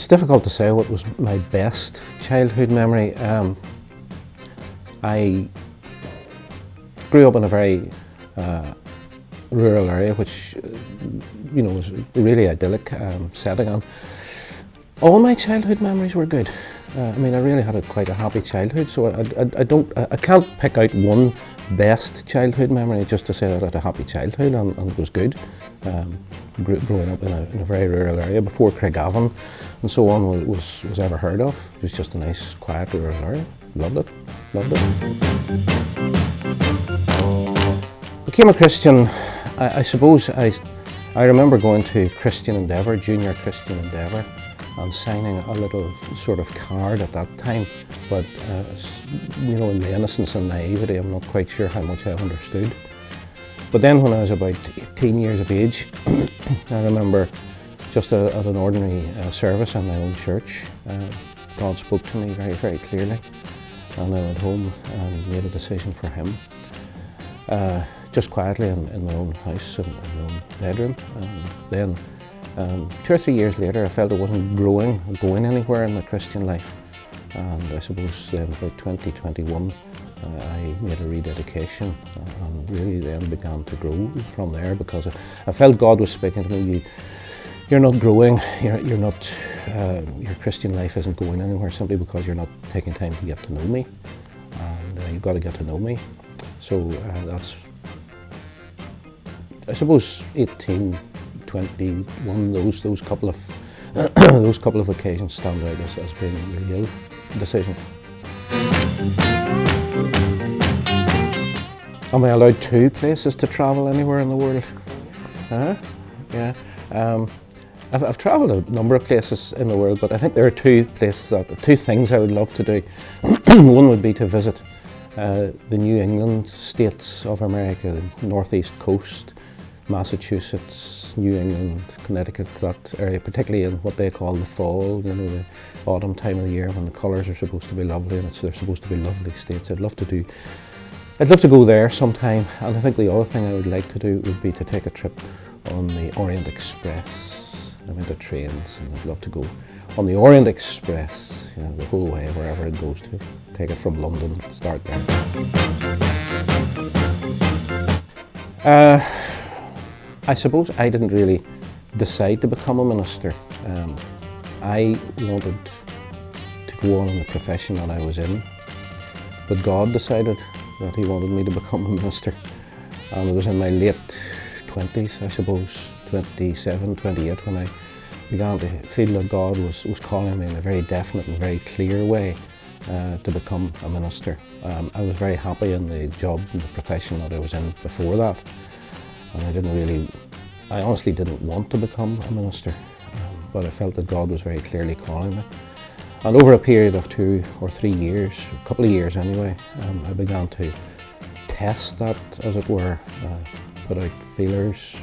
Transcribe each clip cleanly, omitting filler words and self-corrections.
It's difficult to say what was my best childhood memory. I grew up in a very rural area, which was a really idyllic setting, and all my childhood memories were good. I really had quite a happy childhood, so I can't pick out one best childhood memory just to say that I had a happy childhood and it was good. Growing up in a very rural area before Craigavon and so on was ever heard of. It was just a nice, quiet rural area. Loved it. Became a Christian. I suppose I remember going to Christian Endeavour, Junior Christian Endeavour, and signing a little sort of card at that time. But in the innocence and naivety, I'm not quite sure how much I understood. But then when I was about 18 years of age, I remember just at an ordinary service in my own church, God spoke to me very, very clearly, and I went home and made a decision for Him, just quietly in my own house, in my own bedroom. And then 2 or 3 years later, I felt I wasn't going anywhere in my Christian life, and I suppose then about 2021, I made a rededication and really then began to grow from there, because I felt God was speaking to me. You're not growing, you're not, your Christian life isn't going anywhere simply because you're not taking time to get to know me, and you've got to get to know me. So that's, I suppose, 18, 21, those couple of those couple of occasions stand out as being a real decision. Am I allowed 2 places to travel anywhere in the world? Yeah. I've travelled a number of places in the world, but I think there are 2 things I would love to do. One would be to visit the New England states of America, the northeast coast, Massachusetts, New England, Connecticut, that area, particularly in what they call the fall, the autumn time of the year when the colours are supposed to be lovely and they're supposed to be lovely states. I'd love to go there sometime, and I think the other thing I would like to do would be to take a trip on the Orient Express. I'm into trains, and I'd love to go on the Orient Express, the whole way, wherever it goes to. Take it from London, start there. I suppose I didn't really decide to become a minister. I wanted to go on in the profession that I was in, but God decided that He wanted me to become a minister. And it was in my late 20s, I suppose, 27, 28, when I began to feel that God was calling me in a very definite and very clear way to become a minister. I was very happy in the job and the profession that I was in before that, and I honestly didn't want to become a minister, but I felt that God was very clearly calling me. And over a period of 2 or 3 years, a couple of years anyway, I began to test that, as it were, put out feelers,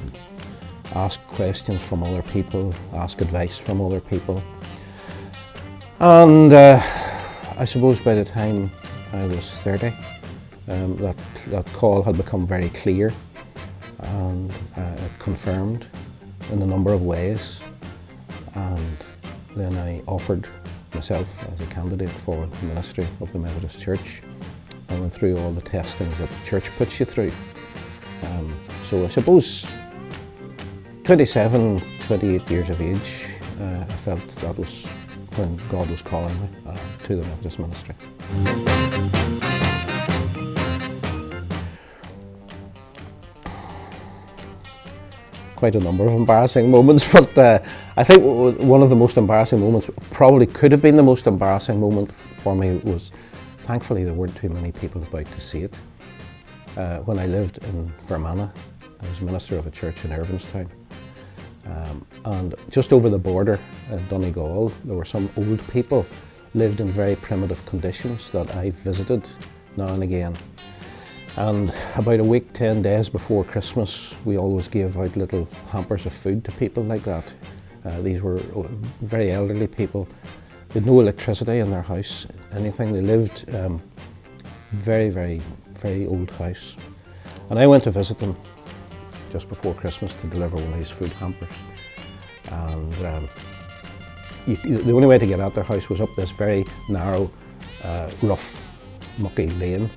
ask questions from other people, ask advice from other people. And I suppose by the time I was 30, that call had become very clear and confirmed in a number of ways. And then I offered myself as a candidate for the ministry of the Methodist Church. I went through all the testings that the church puts you through. So I suppose 27, 28 years of age, I felt that was when God was calling me to the Methodist ministry. Quite a number of embarrassing moments, but I think one of the most embarrassing moments, probably could have been the most embarrassing moment for me, was thankfully there weren't too many people about to see it. When I lived in Fermanagh, I was minister of a church in Irvinstown, and just over the border in Donegal, there were some old people lived in very primitive conditions that I visited now and again. And about a week, 10 days before Christmas, we always gave out little hampers of food to people like that. These were very elderly people. They had no electricity in their house, anything. They lived very, very, very old house. And I went to visit them just before Christmas to deliver one of these food hampers. And the only way to get at their house was up this very narrow, rough, mucky lane.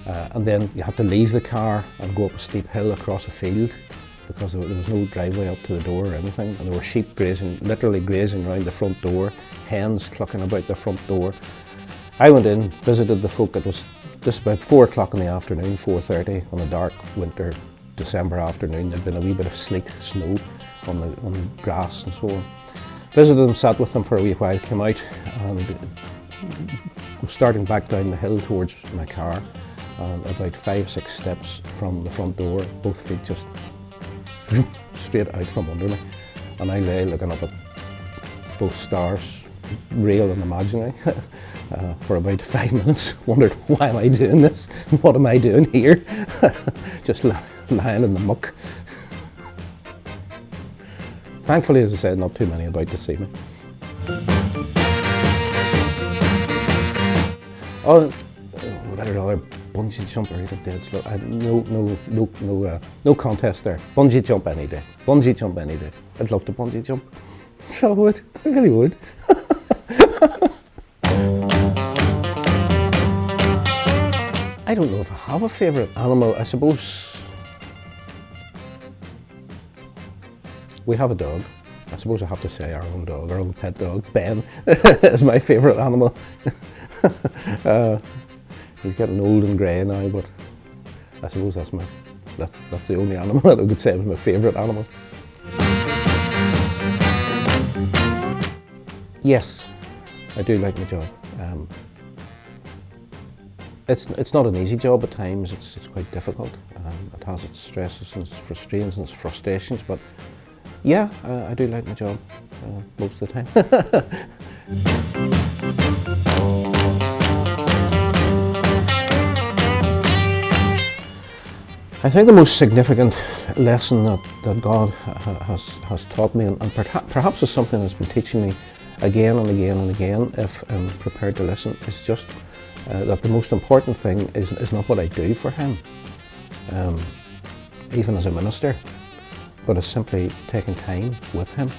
And then you had to leave the car and go up a steep hill across a field, because there was no driveway up to the door or anything, and there were sheep grazing, literally grazing around the front door, hens clucking about the front door. I went in, visited the folk. It was just about 4 o'clock in the afternoon, 4:30, on a dark winter December afternoon. There'd been a wee bit of sleet, snow on the grass and so on. Visited them, sat with them for a wee while, came out and was starting back down the hill towards my car, and about 5, 6 steps from the front door, both feet just straight out from under me, and I lay looking up at both stars, real and imaginary, for about 5 minutes. Wondered, why am I doing this? What am I doing here? Just lying in the muck. Thankfully, as I said, not too many about to see me. Oh, would I rather bungee jump or eat a dead slow? No contest there. Bungee jump any day. Bungee jump any day. I'd love to bungee jump. So I would. I really would. I don't know if I have a favourite animal. I suppose we have a dog. I suppose I have to say our own dog, our own pet dog, Ben, is my favourite animal. He's getting old and grey now, but I suppose that's the only animal that I could say was my favourite animal. Yes, I do like my job. It's not an easy job at times. It's quite difficult. It has its stresses and its frustrations and its frustrations, but yeah, I do like my job most of the time. I think the most significant lesson that God has taught me, and perhaps is something that's been teaching me again and again and again, if I'm prepared to listen, is just that the most important thing is not what I do for Him, even as a minister, but it's simply taking time with Him.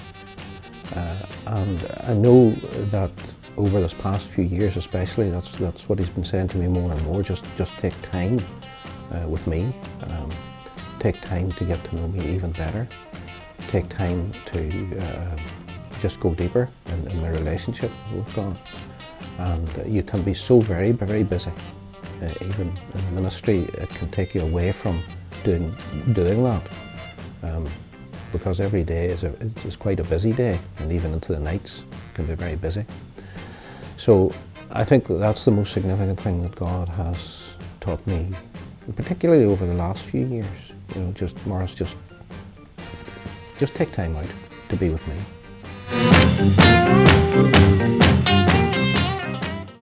And I know that over this past few years especially, that's what He's been saying to me more and more, just take time with me, take time to get to know me even better, take time to just go deeper in my relationship with God. And you can be so very, very busy, even in the ministry. It can take you away from doing that, because every day is quite a busy day, and even into the nights can be very busy. So I think that's the most significant thing that God has taught me, particularly over the last few years. You know, Maurice, just take time out to be with me.